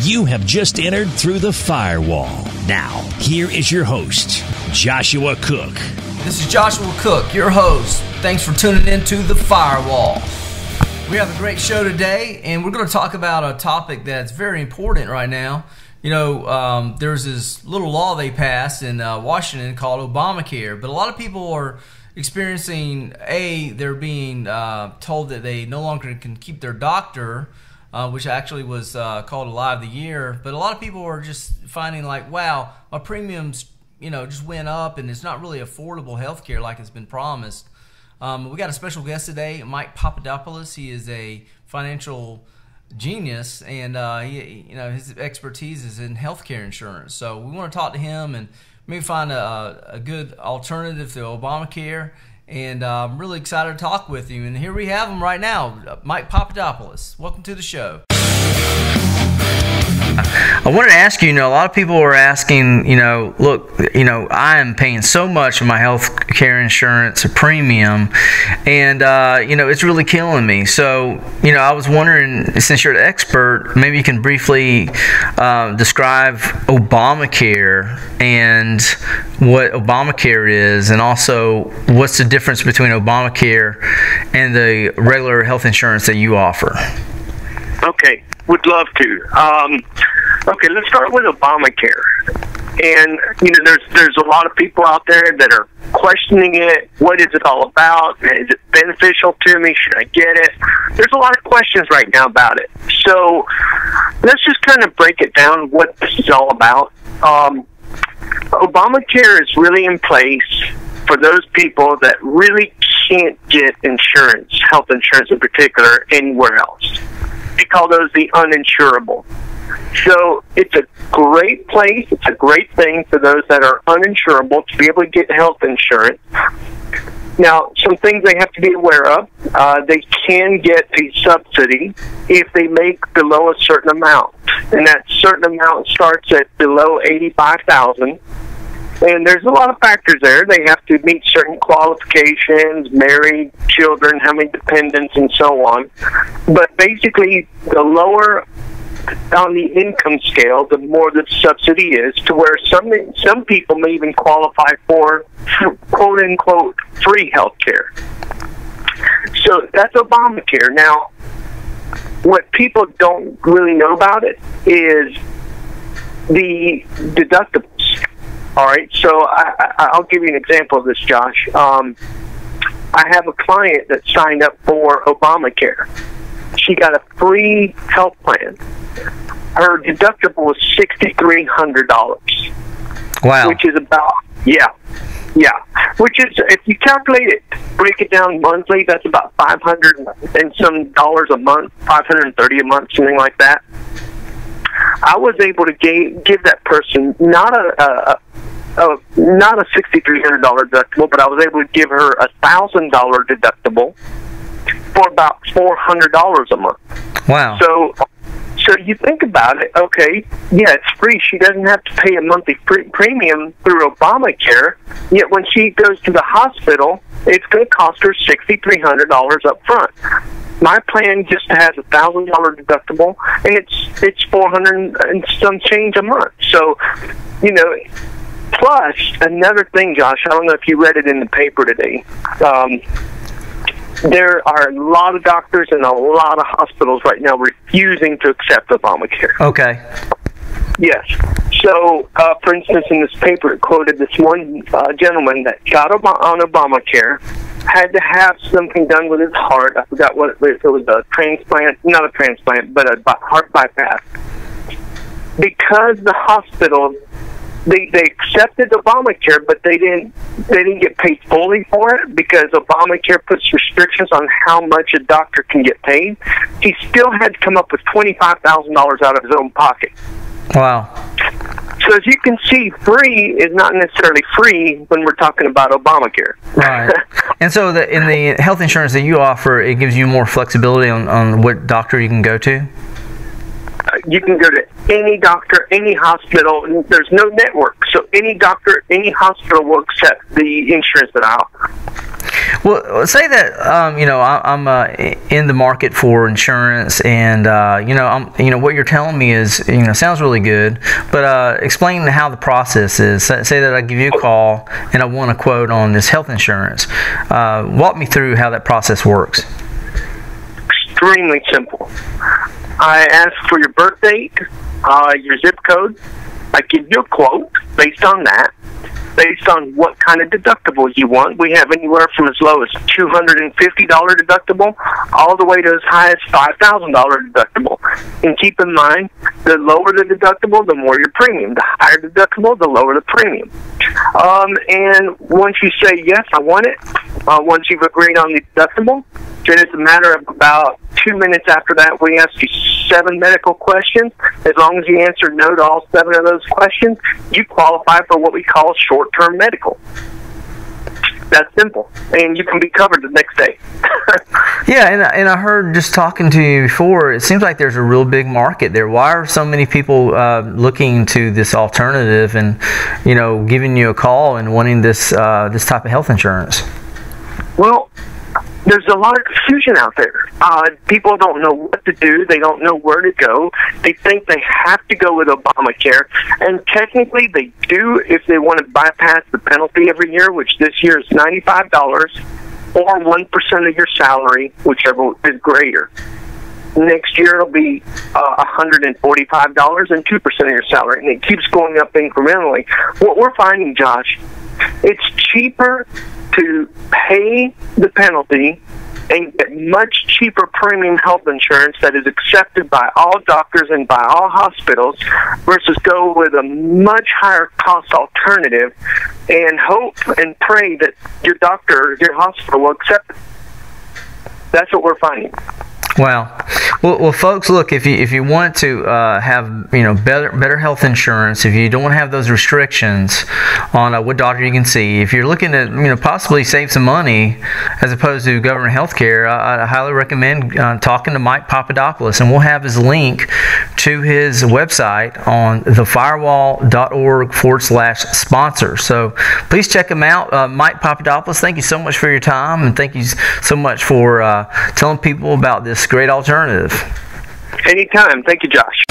You have just entered through the firewall. Now, here is your host, Joshua Cook. This is Joshua Cook, your host. Thanks for tuning in to The Firewall. We have a great show today, and we're going to talk about a topic that's very important right now. You know, there's this little law they passed in Washington called Obamacare, but a lot of people are experiencing, they're being told that they no longer can keep their doctor, which actually was called a lie of the year. But a lot of people are just finding like, wow, my premiums, just went up, and it's not really affordable health care like it's been promised. We got a special guest today, Mike Papadopoulos. He is a financial genius, and his expertise is in healthcare insurance. So we want to talk to him and maybe find a good alternative to Obamacare. And I'm really excited to talk with you. And here we have him right now, Mike Papadopoulos. Welcome to the show. I wanted to ask you, a lot of people are asking, look, I am paying so much of my health care insurance premium, and, it's really killing me. So, I was wondering, since you're an expert, maybe you can briefly describe Obamacare and what Obamacare is, and also what's the difference between Obamacare and the regular health insurance that you offer. Okay, would love to. Okay, let's start with Obamacare. And, there's a lot of people out there that are questioning it. What is it all about? Is it beneficial to me? Should I get it? There's a lot of questions right now about it. So let's just kind of break it down, what this is all about. Obamacare is really in place for those people that really can't get insurance, health insurance in particular, anywhere else. We call those the uninsurable. So it's a great place, it's a great thing for those that are uninsurable to be able to get health insurance. Now, some things they have to be aware of. They can get a subsidy if they make below a certain amount. And that certain amount starts at below $85,000. And there's a lot of factors there. They have to meet certain qualifications, married, children, how many dependents, and so on. But basically, the lower on the income scale, the more the subsidy is, to where some people may even qualify for quote-unquote free health care. So that's Obamacare. Now, what people don't really know about it is the deductibles. All right, so I'll give you an example of this, Josh. I have a client that signed up for Obamacare. She got a free health plan. Her deductible was $6,300. Wow. Which is about, yeah. Which is, if you calculate it, break it down monthly, that's about $500 and some dollars a month, $530 a month, something like that. I was able to give that person not a $6,300 deductible, but I was able to give her a $1,000 deductible for about $400 a month. Wow. So you think about it, okay, yeah, it's free. She doesn't have to pay a monthly premium through Obamacare, yet when she goes to the hospital, it's going to cost her $6,300 up front. My plan just has a $1,000 deductible, and it's $400 and some change a month. So, plus another thing, Josh, I don't know if you read it in the paper today. There are a lot of doctors and a lot of hospitals right now refusing to accept Obamacare. Okay. Yes. So, for instance, in this paper, it quoted this one gentleman that got on Obamacare, had to have something done with his heart. I forgot what it was, a transplant, not a transplant, but a heart bypass. Because the hospital, they accepted Obamacare, but they didn't get paid fully for it because Obamacare puts restrictions on how much a doctor can get paid. He still had to come up with $25,000 out of his own pocket. Wow. So as you can see, free is not necessarily free when we're talking about Obamacare. Right. And so in the health insurance that you offer, it gives you more flexibility on what doctor you can go to? You can go to any doctor, any hospital. There's no network. So any doctor, any hospital will accept the insurance that I offer. Well, say that I'm in the market for insurance, and what you're telling me is sounds really good, but explain how the process is. Say that I give you a call and I want a quote on this health insurance. Walk me through how that process works. Extremely simple. I ask for your birth date, your zip code. I give you a quote based on that. Based on what kind of deductible you want. We have anywhere from as low as $250 deductible all the way to as high as $5,000 deductible. And keep in mind, the lower the deductible, the more your premium. The higher deductible, the lower the premium. And once you say, yes, I want it, once you've agreed on the deductible, then it's a matter of about 2 minutes after that, we ask you 7 medical questions. As long as you answer no to all 7 of those questions, you qualify for what we call short-term medical. That's simple. And you can be covered the next day. Yeah, and I heard just talking to you before, it seems like there's a real big market there. Why are so many people looking to this alternative and, giving you a call and wanting this type of health insurance? Well, there's a lot of confusion out there. People don't know what to do. They don't know where to go. They think they have to go with Obamacare. And technically they do if they want to bypass the penalty every year, which this year is $95, or 1% of your salary, whichever is greater. Next year it'll be $145 and 2% of your salary. And it keeps going up incrementally. What we're finding, Josh, it's cheaper to pay the penalty and get much cheaper premium health insurance that is accepted by all doctors and by all hospitals versus go with a much higher cost alternative and hope and pray that your doctor or your hospital will accept it. That's what we're finding. Wow. Well, folks, look, if you want to have better health insurance, if you don't want to have those restrictions on what doctor you can see, if you're looking to possibly save some money as opposed to government health care, I highly recommend talking to Mike Papadopoulos, and we'll have his link to his website on TheFirewall.org/sponsor. So please check him out. Mike Papadopoulos, thank you so much for your time, and thank you so much for telling people about this great alternative. Anytime. Thank you, Josh.